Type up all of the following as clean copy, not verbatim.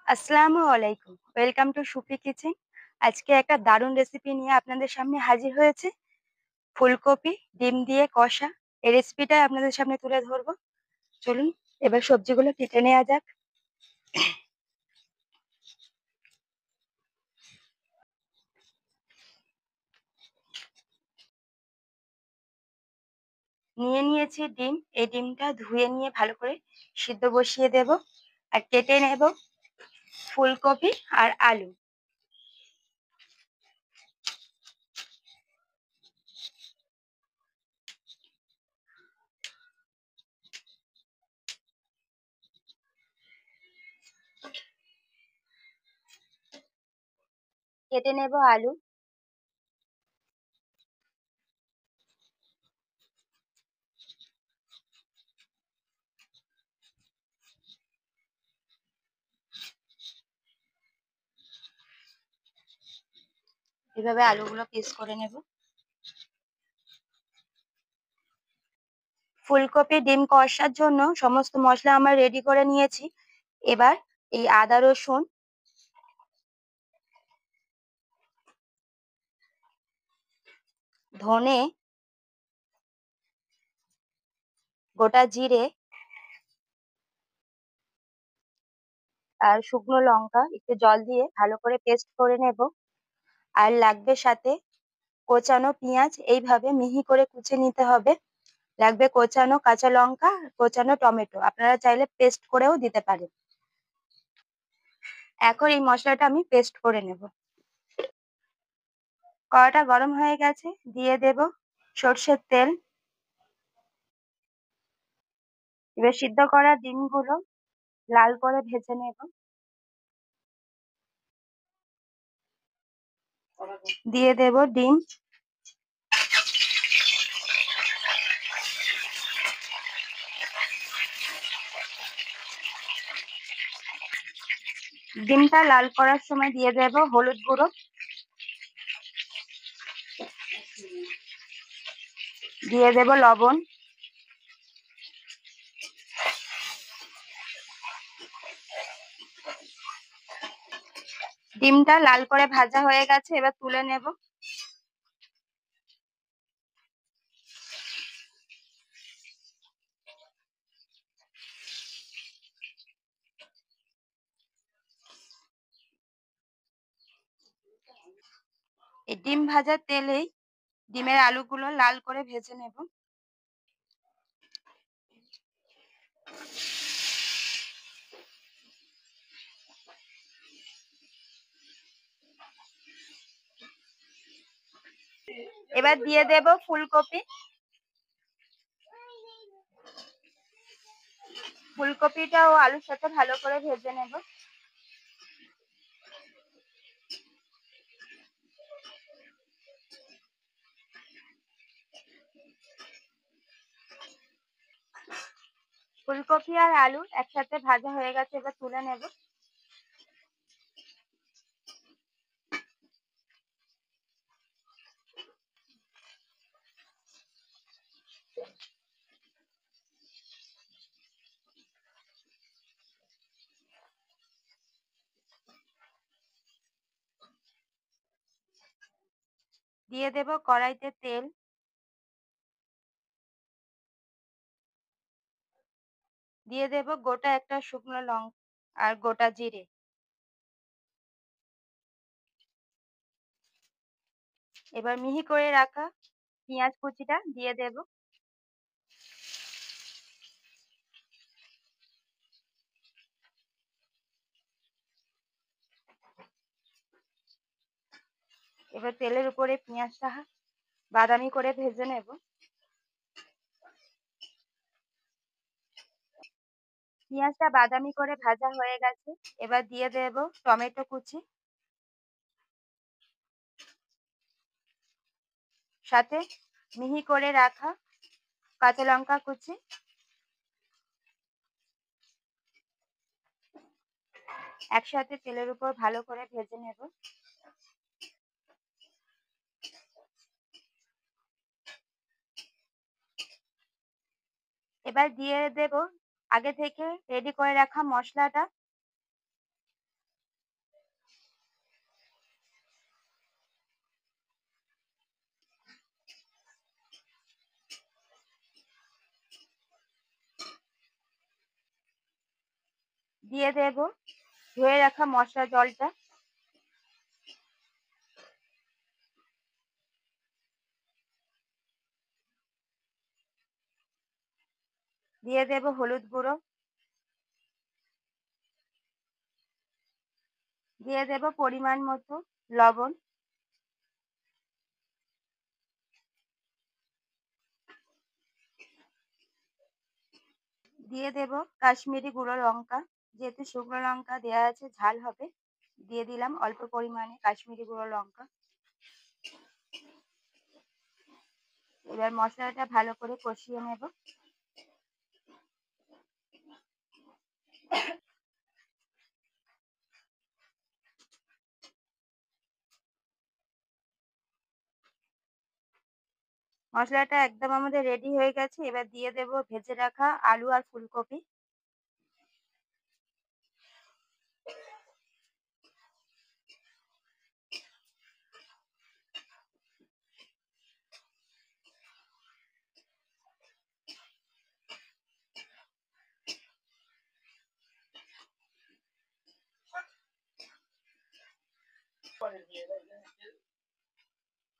আসসালামু আলাইকুম। Welcome to Sufi kitchen. আজকে একটা দারুণ রেসিপি নিয়ে আপনাদের সামনে হাজির হয়েছি। ফুলকপি ডিম দিয়ে কষা। এই রেসিপিটাই আপনাদের সামনে তুলে ধরবো। চলুন এবার সবজিগুলো কেটে নেওয়া যাক। নিয়ে নিয়েছি ডিম। এই ডিমটা ধুয়ে নিয়ে ভালো করে সিদ্ধ বসিয়ে দেব। আর কেটে নেব ফুলকপি আর আলু। কেটে নেব আলু। এভাবে আলুগুলো পিস করে নেব। ফুলকপি ডিম কষার জন্য সমস্ত মশলা আমরা রেডি করে নিয়েছি। এবার এই আদা রসুন, ধনে, গোটা জিরে আর শুকনো লঙ্কা একটু জল দিয়ে ভালো করে পেস্ট করে নেব। আর লাগবে সাথে কোচানো পেঁয়াজ, এইভাবে মিহি করে কুচে নিতে হবে। লাগবে কোচানো কাঁচা লঙ্কা, কোচানো টমেটো, আপনারা চাইলে পেস্ট করেও দিতে পারেন। এখন এই মশলাটা আমি পেস্ট করে নেব। কড়াটা গরম হয়ে গেছে, দিয়ে দেব সর্ষের তেল। এবার সিদ্ধ করা ডিমগুলো লাল করে ভেজে নেব। দিয়ে দেব ডিম। ডিমটা লাল করার সময় দিয়ে দেব হলুদ গুঁড়ো, দিয়ে দেব লবণ। ডিমটা লাল করে ভাজা হয়ে গেছে, এবার তুলে নেব। এই ডিম ভাজার তেলেই ডিমের আলুগুলো লাল করে ভেজে নেব। এবার দিয়ে দেব ফুলকপি। ফুলকপিটাও আলুর সাথে ভালো করে ভেজে নেব। ফুলকপি আর আলু একসাথে ভাজা হয়ে গেছে, এবার তুলে নেব। দিয়ে দেব কড়াইতে তেল। দিয়ে দেব গোটা একটা শুকনো লঙ্কা আর গোটা জিরে। এবার মিহি করে রাখা পেঁয়াজ কুচিটা দিয়ে দেব। এবার তেলের উপরে পেঁয়াজটা বাদামি করে ভেজে নেব। পেঁয়াজটা বাদামি করে ভাজা হয়ে গেছে, এবার দিয়ে দেব টমেটো কুচি, সাথে মিহি করে রাখা কাঁচা লঙ্কা কুচি। একসাথে তেলের উপর ভালো করে ভেজে নেব। এবার দিয়ে দেব আগে থেকে রেডি করে রাখা মশলাটা। দিয়ে দেব ধুয়ে রাখা মশলা জলটা। দিয়ে দেব হলুদ গুঁড়ো। দিয়ে দেব পরিমাণ মতো লবণ। দিয়ে দেব কাশ্মীরি গুঁড়ো লঙ্কা। যেহেতু শুকনো লঙ্কা দেওয়া আছে, ঝাল হবে, দিয়ে দিলাম অল্প পরিমাণে কাশ্মীরি গুঁড়ো লঙ্কা। এবার মশলাটা ভালো করে কষিয়ে নেব। মশলাটা একদম আমাদের রেডি হয়ে গেছে। এবার দিয়ে দেব ভেজে রাখা আলু আর ফুলকপি।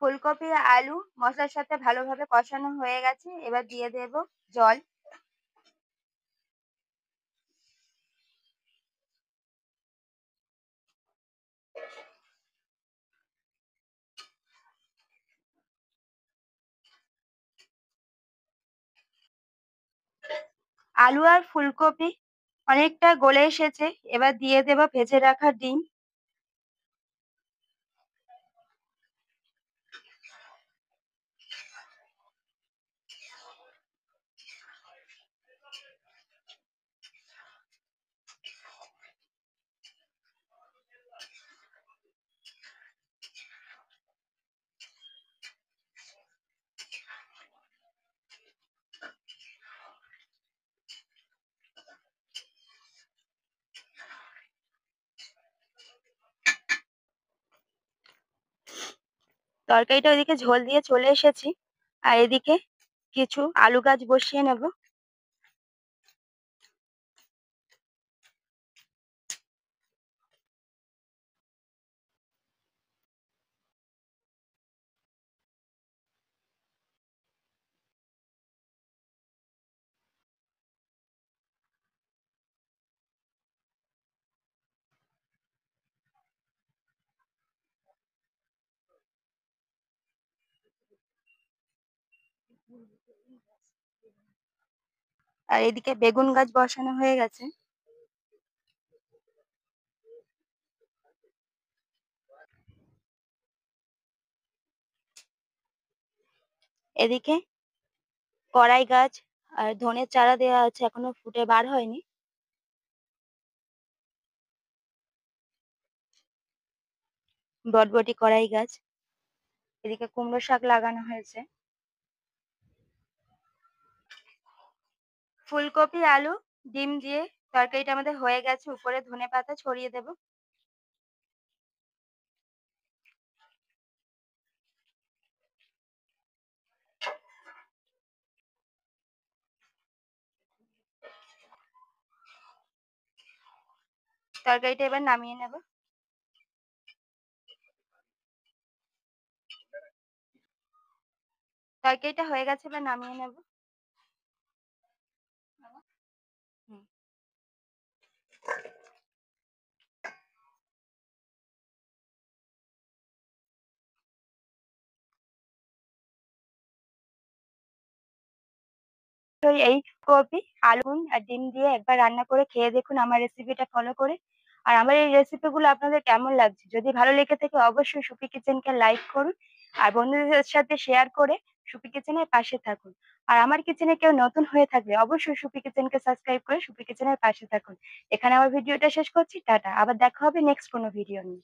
ফুলকপি আর আলু মশলার সাথে ভালোভাবে কষানো হয়ে গেছে। এবার দিয়ে দেব জল। আলু আর ফুলকপি অনেকটা গলে এসেছে। এবার দিয়ে দেব ভেজে রাখা ডিম। তরকারিটা ওইদিকে ঝোল দিয়ে চলে এসেছি, আর এদিকে কিছু আলু গাছ বসিয়ে নেব। আর এদিকে বেগুন গাছ বসানো হয়ে গেছে। এদিকে কড়াই গাছ আর ধনের চারা দেওয়া আছে, এখনো ফুটে বার হয়নি। বটবটি কড়াই গাছ। এদিকে কুমড়ো শাক লাগানো হয়েছে। ফুলকপি আলু ডিম দিয়ে তরকারিটা আমাদের হয়ে গেছে। উপরে ধনেপাতা ছড়িয়ে দেব। তরকারিটা এবার নামিয়ে নেব। তরকারিটা হয়ে গেছে, এবার নামিয়ে নেব। হুম। তো এই কপি আলু আর ডিম দিয়ে একবার রান্না করে খেয়ে দেখুন আমার রেসিপিটা ফলো করে। আর আমার এই রেসিপিগুলো আপনাদের কেমন লাগছে, যদি ভালো লেগে থাকে অবশ্যই সুপি কিচেনকে লাইক করুন, আর বন্ধুদের সাথে শেয়ার করে সুপি কিচেনের পাশে থাকুন। আর আমার কিচেনে কেউ নতুন হয়ে থাকলে অবশ্যই সুপি কিচেনকে সাবস্ক্রাইব করে সুপি কিচেনের পাশে থাকুন। এখানে আমার ভিডিওটা শেষ করছি। টাটা, আবার দেখা হবে নেক্সট কোনো ভিডিও নিয়ে।